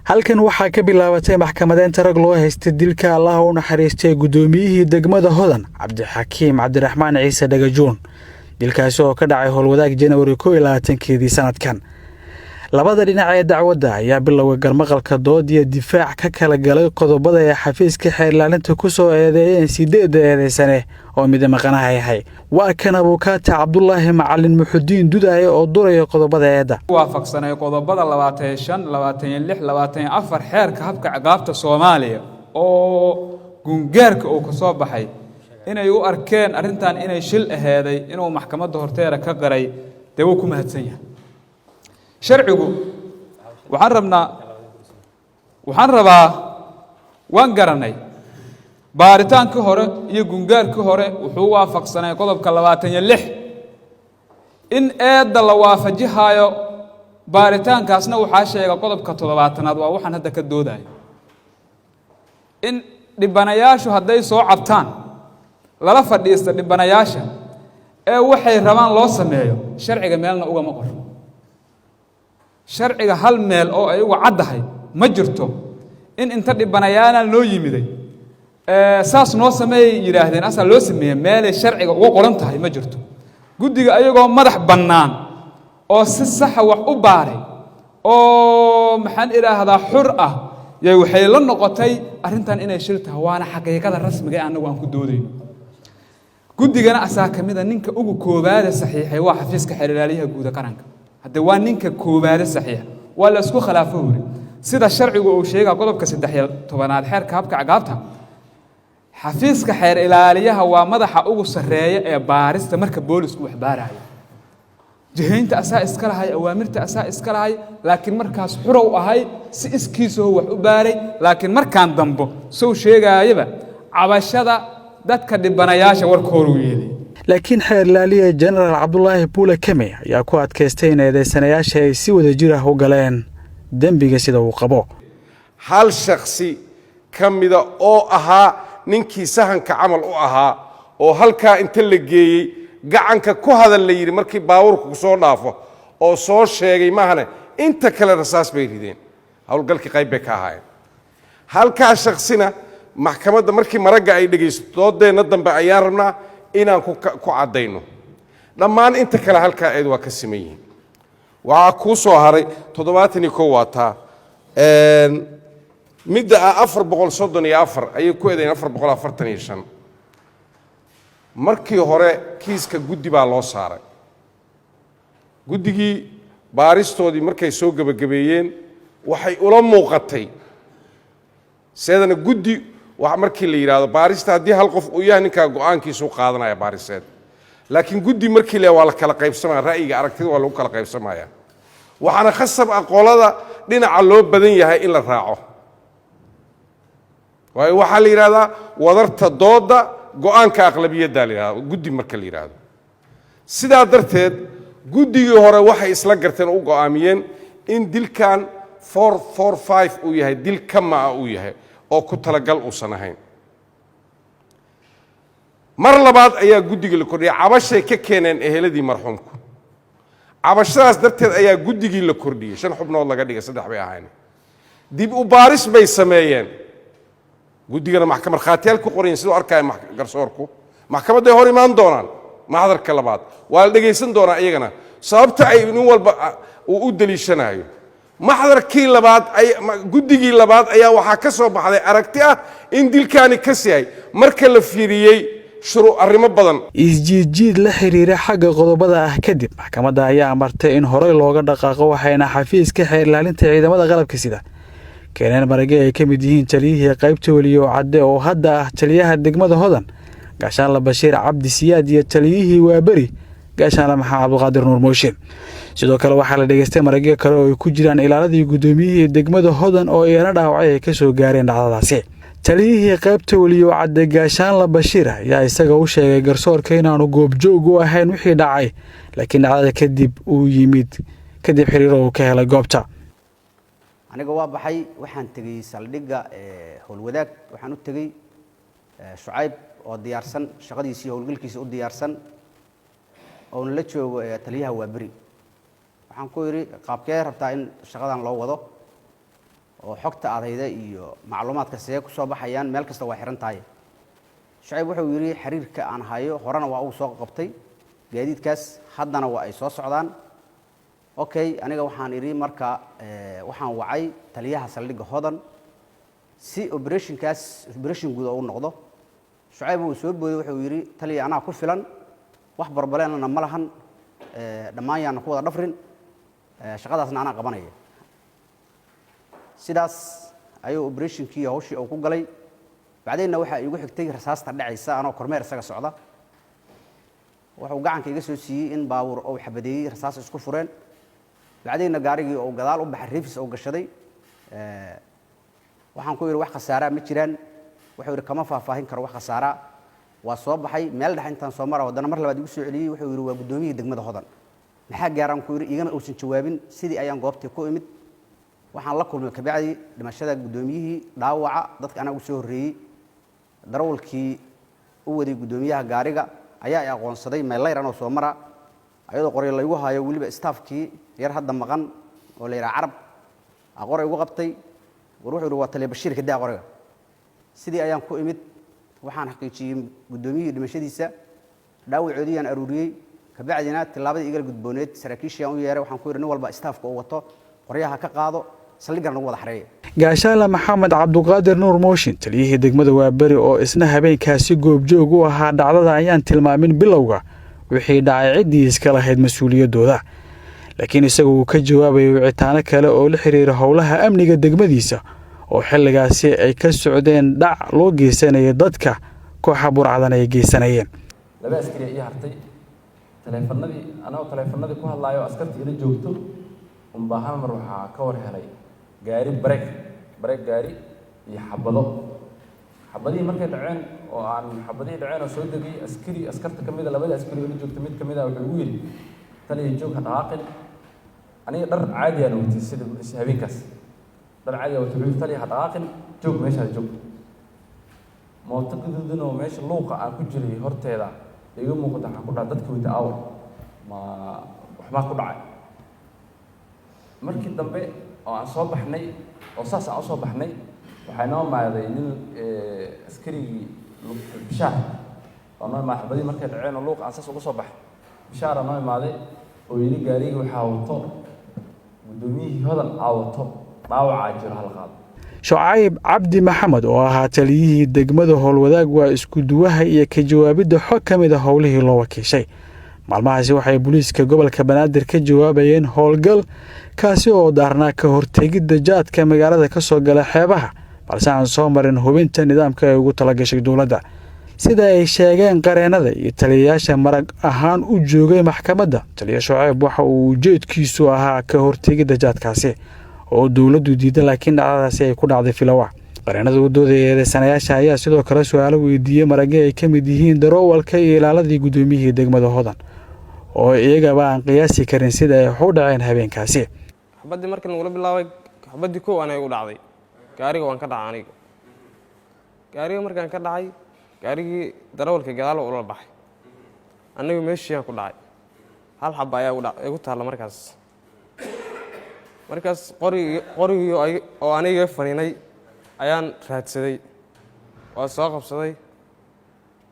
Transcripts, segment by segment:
halkan waxaa ka bilaabatay maxkamadeynta rag loo haystay dilka Allah u naxariistay gudoomiyihii degmada Hodan Cabdixakiim Cabdiraxmaan Ciise Dhagajoon dilkaas oo ka dhacay howlwadaag January 2020 sanadkan labada dhinac ee dacwadda ayaa bilowga garmaqalka dood iyo difaac ka kala galay qodobada ee xafiiska xeerlaalinta ku soo eedeeyeen 8 sane oo mid maqanaha yahay waa kan abukaata Cabdullaahi Macallin Muxudiin Dudaye oo duraya qodobada eeda waafaqsanay qodobada 25 26 24 xeerka habka ciqaabta Soomaaliya oo gungaarka oo ka soo baxay inay u arkeen arintan inay shil aheeday inuu maxkamadda horteeda ka qaray dawo ku mahadsan yahay sharcigu waxaan rabaa waan garanay baaritaanka hore iyo gungaarka hore wuxuu waafaqsanay qodobka 26 in eedda la waafajihayo baaritaankaasna waxaa sheegay qodobka 70aad waa waxaan hadda ka doodayo in dhibanayaashu hadday soo cabtaan lala fadhiisto dhibanayaasha ee waxay rabaan loo sameeyo sharciga meelna uga ma qoro sharciga hal meel oo ay ugu caddahay ma jirto in inta dhibanayaana loo yimiday saas noo sameeyay yiraahdeen asal loo sameeyay meel sharciga ugu qoran tahay ma jirto gudiga ayagoo madax bannaan oo si sax wax u baaray oo maxaan iraahdaa xur ah yay waxay la noqotay arintan inay shil tahay waana xaqiiqada rasmiga ah anagu aan ku doodayno gudigana asaa kamida ninka ugu koobaad saxiixay waa xafiiska xeerlaaliyaha guud qaranka hadda waa ninka koobaad saxiix waa la isku khilaafo hore sida sharcigu uu sheegay qodobka 13aad xeerka habka ciqaabta xafiiska xeer ilaaliyaha waa madaxa ugu sareeya ee baarista marka boolisku wax baarayo jihaynta asaa iska lahay awaamirta asaa iska lahay laakiin markaas xurow ahay si iskiisoo wax u baaray laakiin markaan dambo soo sheegayaba cabashada dadka dhibanayaasha warkoodu yeelay laakiin xeerlaaliye General Cabdullaahi Buule Kame ayaa ku adkaystay in eedeysanayaasha ay si wada jir ah u galeen dambiga sida uu qabo hal shakhsi kamida oo ahaa ninkii sahanka camal u ahaa oo halka inta la geeyay gacanka ku hadal la yiri markii baawurku soo dhaafo oo soo sheegay maahane inta kale rasaas bay rideen hawlgalkii qayb bay ka ahaayeen halka shakhsina maxkamadda markii maraga ay dhageysto doodeena dambe ayaan rabnaa inaan ku cadayno dhammaan inta kale halka ay waa ka simeeyeen waxa ku soo haray 71 waata midda 434 ay ku eedayn 445 markii hore kiiska guddi baa loo saaray guddigii baaristoodii markay soo gabagabeeyeen waxay ula muuqatay seedana guddi wax markii la yiraahdo baarista hadii hal qof uu yahay ninka go'aankiisu qaadanaya baariseed laakiin guddi markii la waa la kala qaybsamaa ra'yiga aragtida waa lagu kala qaybsamayaa waxaana khasab aqoolada dhinaca loo badan yahay in la raaco waxa la yiraahdaa wadarta dooda go'aanka aqlabiyada la yiraahdo guddi marka la yiraahdo sidaa darteed guddigii hore waxay isla garteen u go'aamiyeen in dilkan 445 uu yahay dil kama uu yahay oo ku talagal uu sanahayn mar labaad ayaa guddiga la kordhiyay cabashay ka keeneen eheladii marxuumku cabashadaas darteed ayaa guddigii la kordhiyay 5 xubnood laga dhigay 3 bay ahayn dib u baaris bay sameeyeen guddigana maxkamad khaatiyal ku qoreen sidoo arkay garsoorku maxkamadda hor imaan doonaan maxdarka labaad waa la dhageysan doonaa iyagana sababta ay nin walba u daliishanayo maxdarkii labaad ay guddigii labaad ayaa waxa ka soo baxday aragti ah in dilkaani ka siiyay marka la fiiriyay shuruu arrimo badan isjiid la xiriira xagga qodobada ah kadib maxkamadda ayaa amartay in hore looga dhaqaaqo waxayna xafiiska xeerlaalinta ciidamada qalabka sida keenan maragay ay ka mid yihiin taliyihii qaybta waliyo cadde oo hadda ah taliyaha degmada Hodan gaashaan Bashiir Cabdi Siyaad iyo taliyihii Waabari gaashaan Maxamed Cabduqaadir Nuur Mooshin sidoo kale waxa la dhageystay maragay kale oo ay ku jiraan ilaaladii gudoomiyihii degmada Hodan oo iyana dhaawacay ka soo gaareen dhacdadaasi taliyihii qaybta waliyo cadde gaashaan Bashiir ayaa isaga u sheegay garsoorka inaanu goobjoog u ahayn wixii dhacay laakiin dhacdada kadib uu yimid kadib xiriir oo ka helay goobta aniga waa baxay waxaan tagay saldhiga howlwadaag waxaan u tagay Shucayb oo diyaarsan shaqadiisii howlgalkiisa u diyaarsan oo la joogo taliyaha Waabari waxaan ku yiri qaabkee rabtaa in shaqadan loo wado oo xogta adayda iyo macluumaadka see ku soo baxayaan meel kasta waa xiran tahay Shucayb wuxuu yiri xiriirka aan hayo horena waa uu soo qabtay gaadiidkaas haddana waa ay soo socdaan okay aniga waxaan iri marka waxaan wacay taliyaha saldhigga Hodan si operation guud oo noqdo Shucayb uu soo booday wuxuu yiri taliya anaa ku filan wax barbaleenna ma lahan dhammaan yaan ku wada dhafrin shaqadaasna anaa qabanaya sidaas ayuu operationkii hawshii uu ku galay بعدين waxa igu xigtay rasaasta dhacaysa anoo kormeer isaga socda wuxuu gacanka iga soo siiyay in baawur oo xabadeeyay rasaas isku fureen بعدين gaarigii oo gadaal u baxay riifis oo gashaday waxaan ku yiri wax khasaara ma jiraan wuxuu yiri kama faahfaahin karo wax khasaara waa soo baxay meel dhax intaan soo maraa wadana mar labaad igu soo celiyay wuxuu yiri waa gudoomiyada degmada Hodan maxaa gaaran ku yiri igama uusan jawaabin sidii ayaan goobtii ku imid waxaan la kulmay kabacdi dhimashada gudoomiyihii dhaawaca dadka anagu soo horeeyay darawalkii u waday gudoomiyaha gaariga ayaa aqoonsaday meelayran oo soo mara ayadoo qoray la igu haayo waliba staafkii yar hadda maqan oo la yiraahdo Arab aqoray ugu qabtay wuxuu waa taliye Bashiir ka daa qoriga sidii ayaan ku imid waxaan xaqiijiyay gudoomiyihii dhimashadiisa dhaawacoodii aan aruuriyay kabacdina tilaabada iga gudbooneed saraakiisha aan u yeeray waxaan ku yiri nin walba staafka oo wato qoryaha ka qaado saldhigana ugu wada xareeyay gaashaale maxamed cabduqaadir nuur mooshin taliyihii degmada Waaberi oo isna habeenkaasi goobjoog u ahaa dhacdada ayaan tilmaamin bilowga wixii dhacay cidii iska lahayd mas'uuliyadooda laakiin isagu uu ka jawaabay wicitaano kale oo la xiriira howlaha amniga degmadiisa oo xilligaasi ay ka socdeen dhac loo geysanayay dadka kooxa burcadan ay geysanayeen laba askari ay hartay taleefanadii ku hadlaayo askartii ila joogto baahan mar waxa ka war helay gaari break gaari iyo xabadii markay dhaceen oo aan xabadii dhaceen oo soo degay askarta kamida labada askari oo joogto mid kamida wuxuu ugu yiri taliya joog dhaqaaqin aniga dhar caadi ah oo sida habeenkaas dhar caadi ah oo taliya dhaqaaqin joog meesha joog mooto guduudan oo meesha luuqa aan ku jiray horteeda iga muuqda waxa ku dhac dadka wada aaw ma waxba ku dhacay markii dambe oo aan soo baxnay oo saas aan soo baxnay waxa noo maaday nin askarigi bishaar oo noo maaxbadi markay dhaceen oo luuq aan saas uga soo baxay bishaar noo maaday oo yiri gaariga waxa wato gudoomiyihii Hodan aawato dhaawaca jiro halqaad Shucayb Cabdi Maxamed oo ahaa taliyihii degmada Howlwadaag waa isku duwaha iyo ka jawaabida xog kamid ah howlihii loo wakiishay maalmahaasi waxay booliiska gobolka Banaadir ka jawaabayeen howlgal kaasi oo daarnaa ka hortagida jaadka magaalada ka soo gala xeebaha balse aan soo marin hubinta nidaamka ay ugu tala gashay dawladda sida ay sheegeen qareenada iyo taliyayaasha marag ahaan u joogay maxkamadda taliya Shucayb waxa uu ujeedkiisu ahaa ka hortagida jaadkaasi oo dawladdu diiday laakiin dhacdadaasi ay ku dhacday filawa qareenada wadooda sanayaasha ayaa sidoo kale su'aalo weydiiyay maragga ay ka mid yihiin darawalka iyo ilaaladii gudoomiyihii degmada Hodan oo iyagaba aan qiyaasi karin sida ay u dhaceen habeenkaasi xabadii markii lagu bilaabay xabadii koow aan ay u dhacday gaariga waan ka dhacay gaariga markaan ka dhacay gaarigii darawalka gadaal oo la baxay anigu meeshii aan ku dhacay hal xabba ayaa igu taala markaas qorigii oo aniga faniinay ayaan raadsaday waa soo qabsaday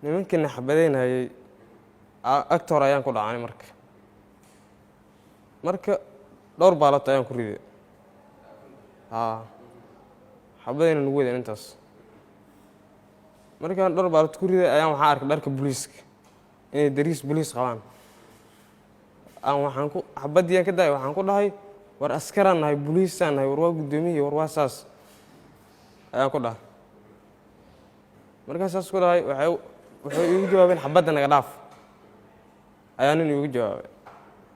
nimankii xabadeynayay actor ayaan ku dhacay marka dhowr baalato ayaan ku riday xabadeyna nagu wadeen intaas markaan dhowr baalato ku riday ayaan waxaan arkay dharka booliiska inay dariis booliis qabaan waxaan ku xabadii ka daay waxaan ku dhahay war askaran nahay booliisaan nahay war waa gudoomiye war waa saas ayaan ku dhahay markaas saas ku dhahay waxay igu jawaabeen xabadda naga dhaaf ayaan igu jawaabay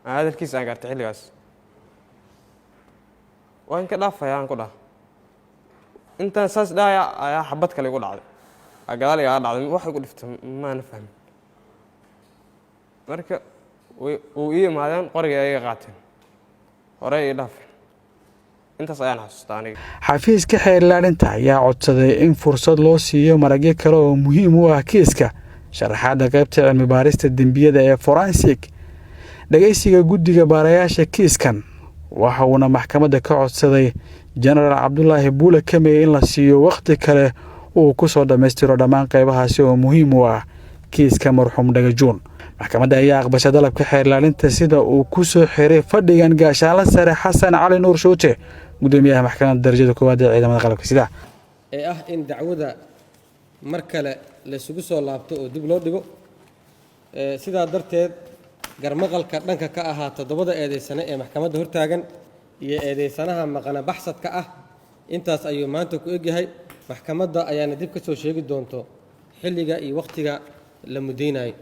hadalkiisa aan gaartay xilligaas waan ka dhaafayaan ku dhahay intaan saas dhaaya ayaa xabad kale igu dhacday gadaal iga dhacday wax igu dhiftay maana fahmin marka uu ii imaadeen qoriga ay iga qaateen hore ii dhaafeen intaas ayaan xasuustaa aniga xafiiska xeerlaalinta ayaa codsaday in fursad loo siiyo maragyo kale oo muhiim u ah kiiska sharaxaadda qaybta cilmi baarista dembiyada ee forensic dhageysiga guddiga baarayaasha kiiskan waxa uuna maxkamadda ka codsaday jenaraal cabdulaahi buule kamey in la siiyo wakhti kale uu ku soo dhammaystiro dhammaan qaybahaasi oo muhiim u ah kiiska marxuum Dhagajuun. maxkamadda ayaa aqbashay dalabka xeer ilaalinta sida uu ku soo xiray fadhigan gaashaanle sare xasan cali nuur shuute gudoomiyaha maxkamadda darajada koowaad ee ciidamada qalabka sida ee ah in dacwada mar kale la isugu soo laabto oo dib loo dhigo sidaa darteed garmaqalka dhanka ka ahaa 7 eedeysane ee maxkamadda hortaagan iyo eedeysanaha maqana baxsadka ah intaas ayuu maanta ku egyahay maxkamadda ayaana dib ka soo sheegi doonto xilliga iyo waqtiga la mudeynayo.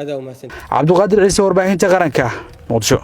هذا وما سنت عبد القادر عيسى warbaahinta qaranka Muqdisho.